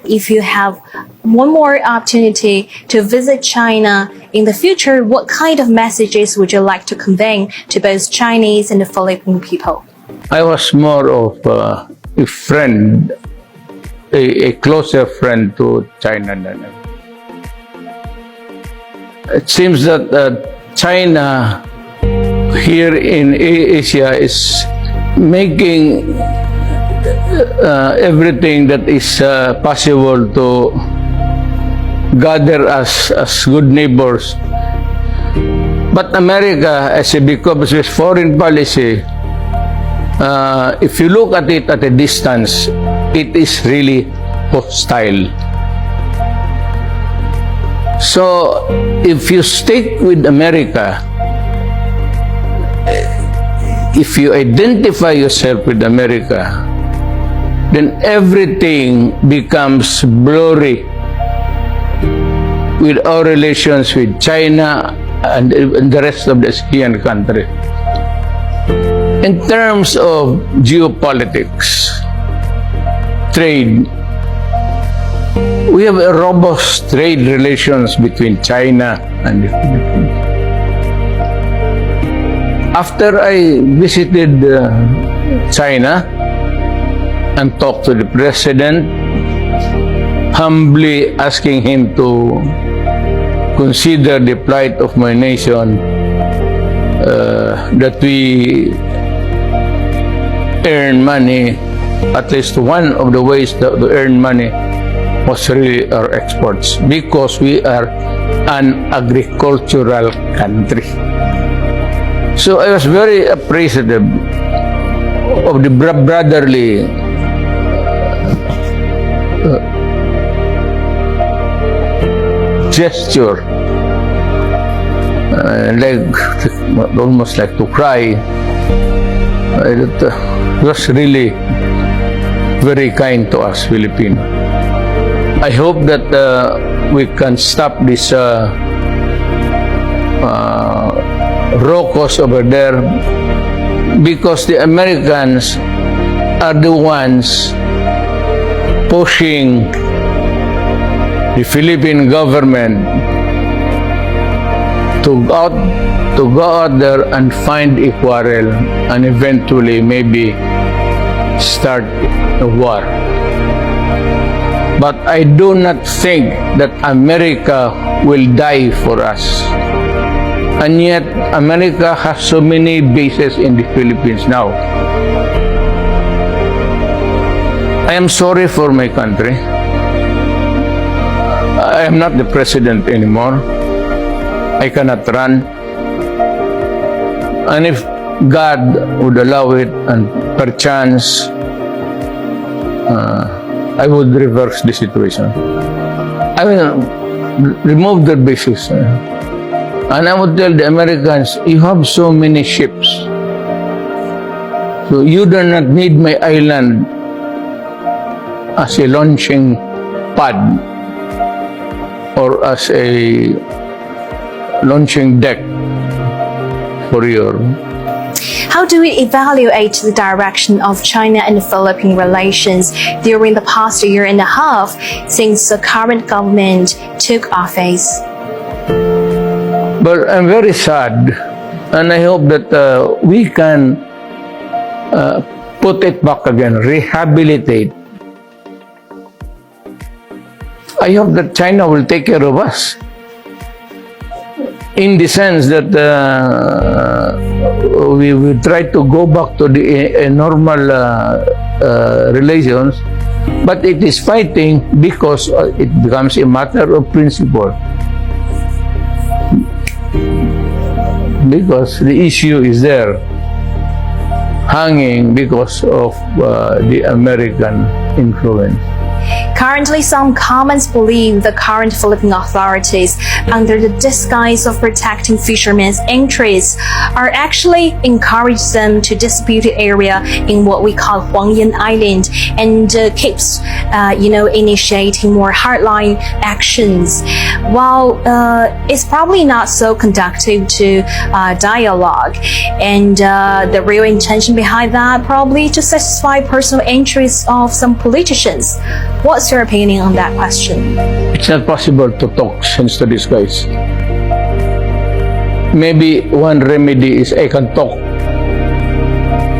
If you have one more opportunity to visit China in the future, what kind of messages would you like to convey to both Chinese and the Philippine people? I was more of a friend, a closer friend to China than ever. It seems that China here in Asia is making everything that is possible to gather us as good neighbors. But America, as it becomes its foreign policy, if you look at it at a distance, it is really hostile. So, if you stick with America, if you identify yourself with America, then everything becomes blurry with our relations with China and the rest of the ASEAN countries. In terms of geopolitics, trade, we have a robust trade relations between China and the Philippines. After I visited China and talked to the president, humbly asking him to consider the plight of my nation, that we earn money, at least one of the ways to earn money was really our exports, because we are an agricultural country. So I was very appreciative of the brotherly gesture, almost like to cry. It was really very kind to us Filipinos. I hope that we can stop this raucous over there, because the Americans are the ones pushing the Philippine government to go out there and find a quarrel and eventually maybe start a war. But I do not think that America will die for us. And yet, America has so many bases in the Philippines now. I am sorry for my country. I am not the president anymore. I cannot run. And if God would allow it, and perchance, I would reverse the situation. I will remove the bases. And I would tell the Americans, you have so many ships, so you do not need my island as a launching pad or as a launching deck for your... How do we evaluate the direction of China and Philippine relations during the past year and a half since the current government took office? But I'm very sad, and I hope that we can put it back again, rehabilitate. I hope that China will take care of us, in the sense that we will try to go back to the normal relations, but it is fighting because it becomes a matter of principle. Because the issue is there, hanging because of the American influence. Currently, some comments believe the current Philippine authorities, under the disguise of protecting fishermen's interests, are actually encouraging them to dispute the area in what we call Huangyan Island, and keeps, initiating more hardline actions. While it's probably not so conducive to dialogue, and the real intention behind that probably to satisfy personal interests of some politicians. What's your your opinion on that question? It's not possible to talk sense to these guys. Maybe one remedy is I can talk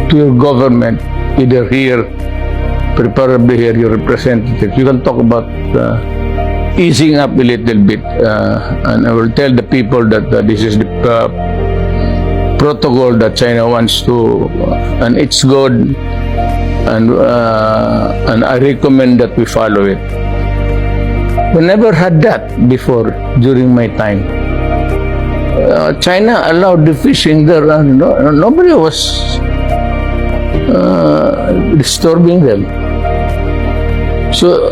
to your government, either here, preferably here, your representative. You can talk about easing up a little bit, and I will tell the people that this is the protocol that China wants to, and it's good, and I recommend that we follow it. We never had that before during my time. China allowed the fishing there, and nobody was disturbing them. So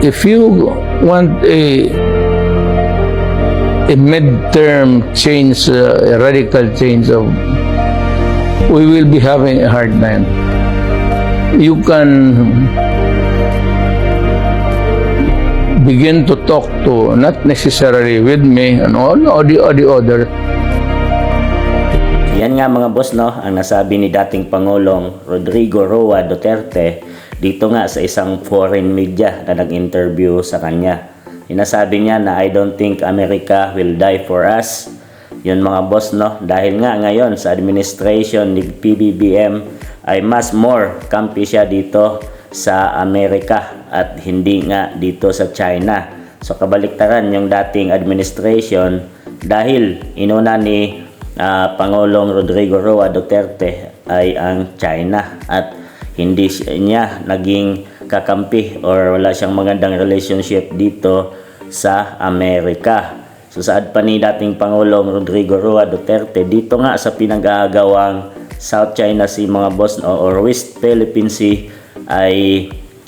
if you want a mid-term change, a radical change of, we will be having a hard time. You can begin to talk to, not necessarily with me and all the other. Yan nga mga boss, no, ang nasabi ni dating Pangulong Rodrigo Roa Duterte dito nga sa isang foreign media na nag-interview sa kanya. Inasabi niya na I don't think America will die for us. Yun mga boss, no, dahil nga ngayon sa administration ni Pbbm ay mas more kampi siya dito sa Amerika at hindi nga dito sa China. So kabaliktaran yung dating administration, dahil inuna ni Pangulong Rodrigo Roa Duterte ay ang China at hindi niya naging kakampi or wala siyang magandang relationship dito sa Amerika. So saad pa ni dating Pangulong Rodrigo Roa Duterte dito nga sa pinag-aagawang South China Sea mga boss, or West Philippine Sea, ay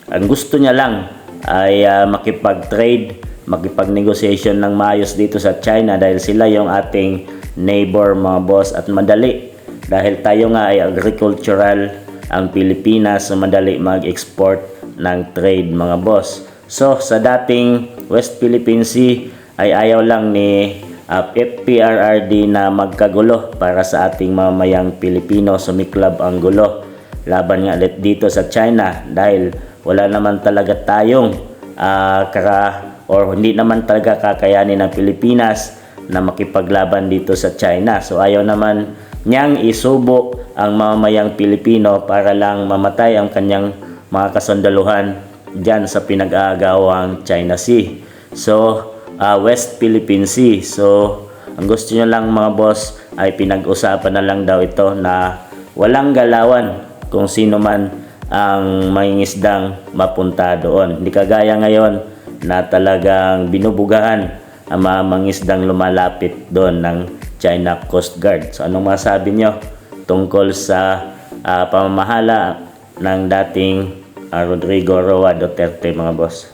ang gusto niya lang ay makipag-trade, makipag-negotiation ng maayos dito sa China dahil sila yung ating neighbor mga boss, at madali dahil tayo nga ay agricultural ang Pilipinas, so madali mag-export ng trade mga boss. So sa dating West Philippine Sea ay ayaw lang ni Fprrd na magkagulo para sa ating mamayang Pilipino, sumiklab ang gulo laban nga dito sa China dahil wala naman talaga tayong hindi naman talaga kakayanin ng Pilipinas na makipaglaban dito sa China. So ayaw naman niyang isubo ang mamamayang Pilipino para lang mamatay ang kanyang mga kasundaluhan dyan sa pinag-aagawang China Sea. So West Philippine Sea. So ang gusto nyo lang mga boss ay pinag-usapan na lang daw ito na walang galawan kung sino man ang mangingisdang mapunta doon. Hindi kagaya ngayon na talagang binubugahan ang mga mangingisdang lumalapit doon ng China Coast Guard. So anong masabi nyo tungkol sa pamamahala ng dating Rodrigo Roa Duterte mga boss?